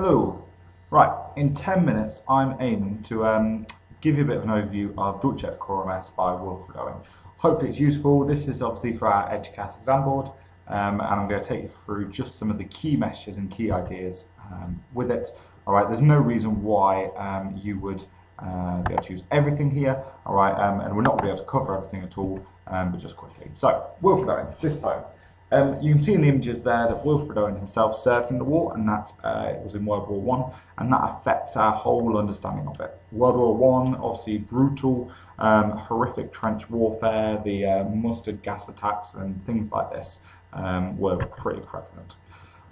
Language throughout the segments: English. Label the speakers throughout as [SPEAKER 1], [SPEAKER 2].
[SPEAKER 1] Hello. Right, in 10 minutes I'm aiming to give you a bit of an overview of Dulce decorum est by Wilfred Owen. Hopefully it's useful. This is obviously for our Eduqas exam board, and I'm going to take you through just some of the key messages and key ideas with it. Alright, there's no reason why you would be able to use everything here, alright, and we're not going to be able to cover everything at all, but just quickly. So, Wilfred Owen, this poem. You can see in the images there that Wilfred Owen himself served in the war, and that it was in World War One, and that affects our whole understanding of it. World War One, obviously brutal, horrific trench warfare, the mustard gas attacks and things like this were pretty prevalent.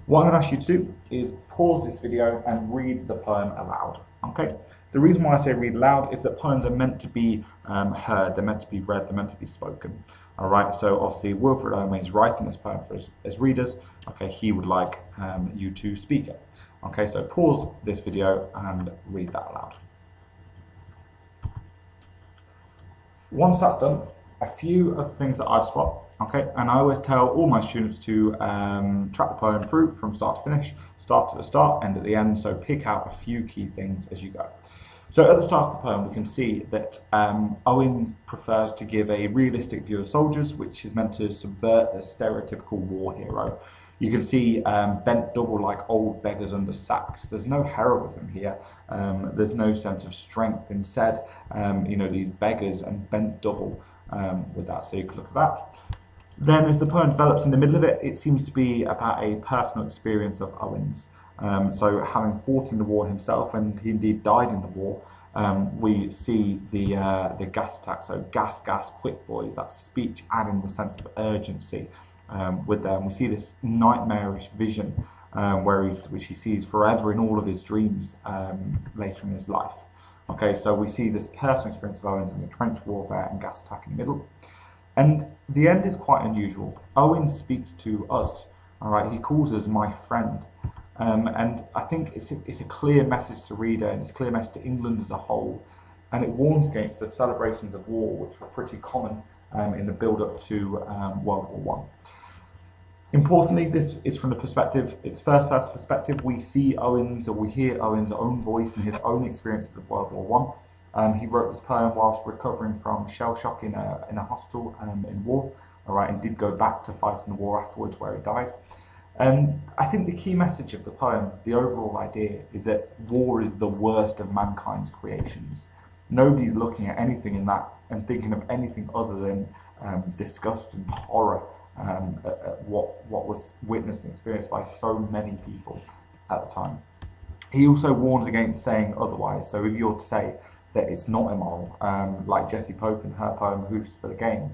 [SPEAKER 1] What I'm going to ask you to do is pause this video and read the poem aloud. Okay? The reason why I say read aloud is that poems are meant to be heard, they're meant to be read, they're meant to be spoken. Alright, so obviously Wilfred Owen is writing this poem for his readers. Okay, he would like you to speak it. Okay, so pause this video and read that aloud. Once that's done, a few of the things that I've spot. Okay, and I always tell all my students to track the poem through from start to finish, start to the start, end at the end, so pick out a few key things as you go. So at the start of the poem, we can see that Owen prefers to give a realistic view of soldiers, which is meant to subvert the stereotypical war hero. You can see bent double like old beggars under sacks. There's no heroism here. There's no sense of strength. Instead, these beggars and bent double with that. So you can look at that. Then as the poem develops in the middle of it, it seems to be about a personal experience of Owen's. So having fought in the war himself, and he indeed died in the war, we see the gas attack. So gas, quick boys, that speech adding the sense of urgency with them. We see this nightmarish vision which he sees forever in all of his dreams later in his life. Okay, so we see this personal experience of Owen's in the trench warfare and gas attack in the middle. And the end is quite unusual. Owen speaks to us, all right, he calls us my friend. And I think it's a clear message to reader, and it's a clear message to England as a whole, and it warns against the celebrations of war, which were pretty common in the build-up to World War One. Importantly, this is from the perspective, it's first-person perspective. We see Owen's, or we hear Owen's own voice and his own experiences of World War One. He wrote this poem whilst recovering from shell shock in a hospital in war, all right, and did go back to fight in the war afterwards, where he died. I think the key message of the poem, the overall idea, is that war is the worst of mankind's creations. Nobody's looking at anything in that and thinking of anything other than disgust and horror at what was witnessed and experienced by so many people at the time. He also warns against saying otherwise. So if you're to say that it's not immoral, like Jessie Pope in her poem Who's for the Game,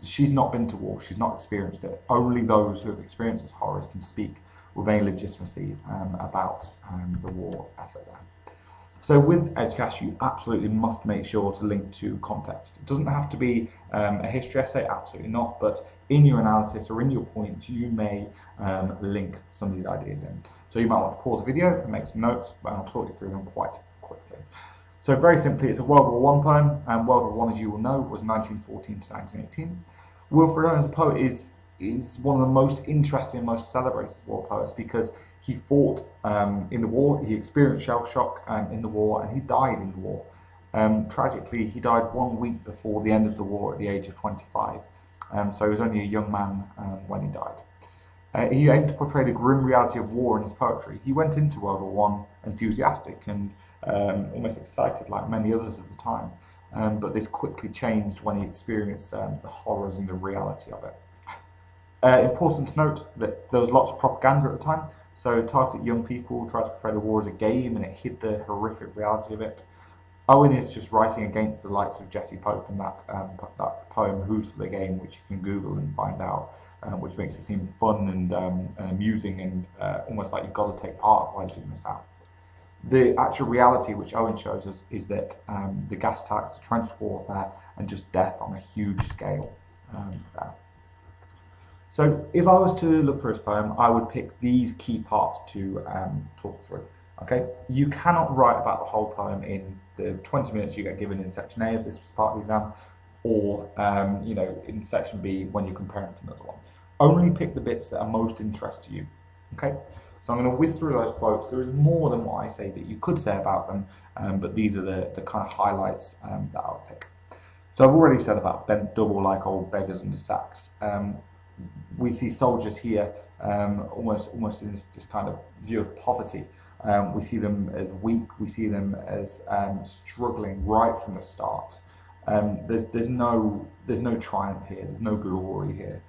[SPEAKER 1] she's not been to war, she's not experienced it. Only those who have experienced its horrors can speak with any legitimacy about the war effort there. So with Eduqas, you absolutely must make sure to link to context. It doesn't have to be a history essay, absolutely not, but in your analysis or in your points, you may link some of these ideas in. So you might want to pause the video and make some notes, but I'll talk you through them quite quickly. So very simply, it's a World War One poem, and World War One, as you will know, was 1914 to 1918. Wilfred Owen as a poet is one of the most interesting and most celebrated war poets because he fought in the war, he experienced shell shock in the war, and he died in the war. Tragically, he died 1 week before the end of the war at the age of 25, so he was only a young man when he died. He aimed to portray the grim reality of war in his poetry. He went into World War One enthusiastic and almost excited like many others of the time. But this quickly changed when he experienced the horrors and the reality of it. Important to note that there was lots of propaganda at the time, so targeted young people tried to portray the war as a game, and it hid the horrific reality of it. Owen is just writing against the likes of Jessie Pope in that poem Who's for the Game, which you can Google and find out, which makes it seem fun and amusing and almost like you've got to take part, otherwise you miss out. The actual reality which Owen shows us is that the gas attacks, the trench warfare, and just death on a huge scale there. So if I was to look for his poem, I would pick these key parts to talk through. Okay, you cannot write about the whole poem in the 20 minutes you get given in section A of this part of the exam, or in section B when you're comparing it to another one. Only pick the bits that are most interest to you. Okay, So I'm going to whiz through those quotes. There is more than what I say that you could say about them, but these are the kind of highlights that I'll pick. So I've already said about bent double like old beggars under sacks. We see soldiers here almost in this kind of view of poverty. We see them as weak. We see them as struggling right from the start. There's no triumph here. There's no glory here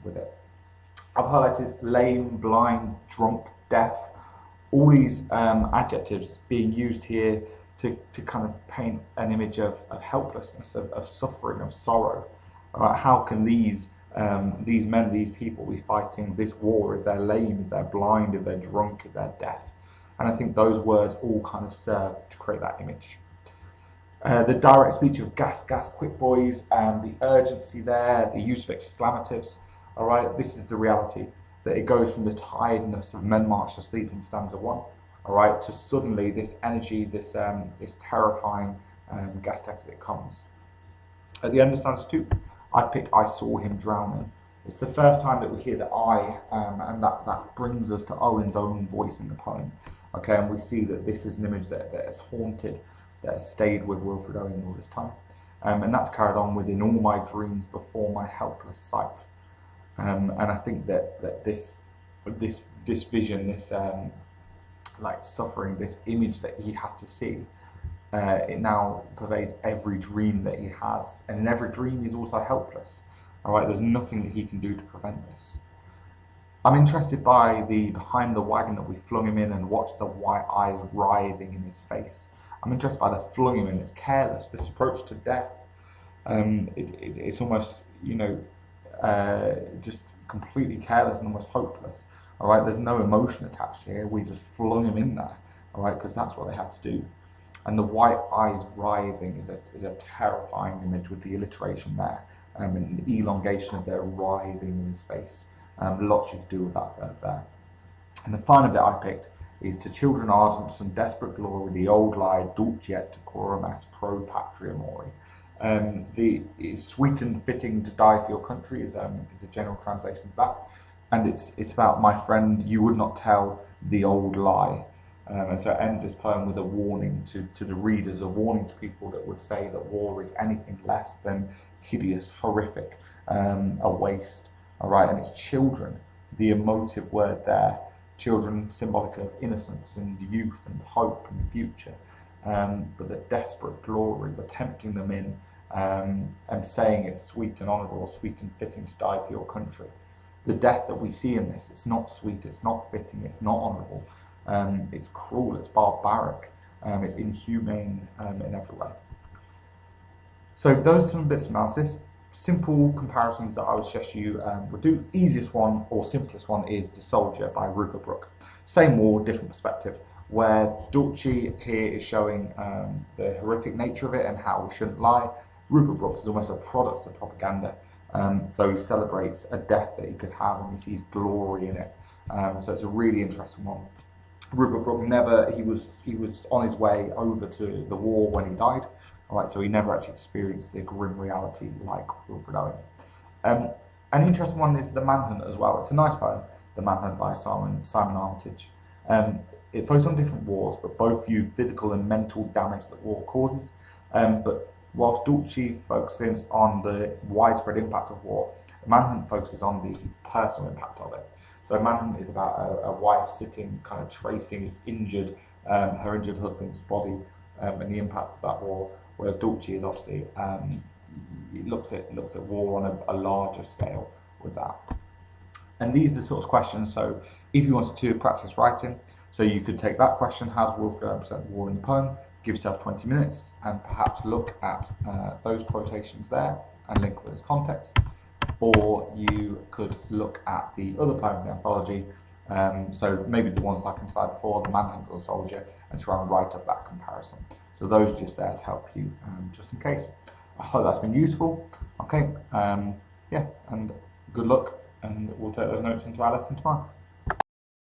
[SPEAKER 1] with it. I've highlighted lame, blind, drunk, deaf. All these adjectives being used here to kind of paint an image of helplessness, of suffering, of sorrow. How can these men, these people be fighting this war if they're lame, if they're blind, if they're drunk, if they're deaf? And I think those words all kind of serve to create that image. The direct speech of gas, quick boys, and the urgency there, the use of exclamatives. All right, this is the reality, that it goes from the tiredness of men march to sleep in stanza 1, all right, to suddenly this energy, this terrifying gas text that comes. At the end of stanza 2, I picked I saw him drowning. It's the first time that we hear the I, and that brings us to Owen's own voice in the poem. Okay, and we see that this is an image that has haunted, that has stayed with Wilfred Owen all this time. And that's carried on within all my dreams before my helpless sight. And I think that this vision, this like suffering, this image that he had to see, it now pervades every dream that he has, and in every dream he's also helpless. All right, there's nothing that he can do to prevent this. I'm interested by the behind the wagon that we flung him in and watched the white eyes writhing in his face. I'm interested by the flung him in. It's careless. This approach to death. It's almost, just completely careless and almost hopeless. All right, there's no emotion attached here. We just flung him in there. All right, because that's what they had to do. And the white eyes writhing is a terrifying image with the alliteration there, and the elongation of their writhing in his face. Lots you could do with that verb there. And the final bit I picked is to children ardent some desperate glory, the old lie, Dulce et decorum est pro patria mori. It's sweet and fitting to die for your country is a general translation of that, and it's about my friend. You would not tell the old lie, and so it ends this poem with a warning to the readers, a warning to people that would say that war is anything less than hideous, horrific, a waste. All right, and it's children, the emotive word there. Children symbolic of innocence and youth and hope and future, but the desperate glory, we're tempting them in and saying it's sweet and honourable, sweet and fitting to die for your country. The death that we see in this, it's not sweet, it's not fitting, it's not honourable, it's cruel, it's barbaric, it's inhumane in every way. So those are some bits of analysis. Simple comparisons that I would suggest you would do. Easiest one or simplest one is The Soldier by Rupert Brooke. Same war, different perspective, where Dulce here is showing the horrific nature of it and how we shouldn't lie. Rupert Brooke is almost a product of propaganda. So he celebrates a death that he could have and he sees glory in it. So it's a really interesting one. Rupert Brooke he was on his way over to the war when he died. All right, so he never actually experienced the grim reality like Wilfred Owen. An interesting one is The Manhunt as well. It's a nice poem, The Manhunt by Simon Armitage. It focuses on different wars, but both view physical and mental damage that war causes. But whilst Dulce focuses on the widespread impact of war, The Manhunt focuses on the personal impact of it. So Manhunt is about a wife sitting, kind of tracing her injured husband's body and the impact of that war. Whereas Dulce is obviously it looks at war on a larger scale with that. And these are the sorts of questions. So if you wanted to practice writing, so you could take that question, how does Wilfred represent war in the poem? Give yourself 20 minutes and perhaps look at those quotations there and link with its context. Or you could look at the other poem in the anthology, so maybe the ones like I said before, The Manhunt or The Soldier, and try and write up that comparison. So those are just there to help you, just in case. I hope that's been useful. Okay, yeah, and good luck, and we'll take those notes into our lesson tomorrow.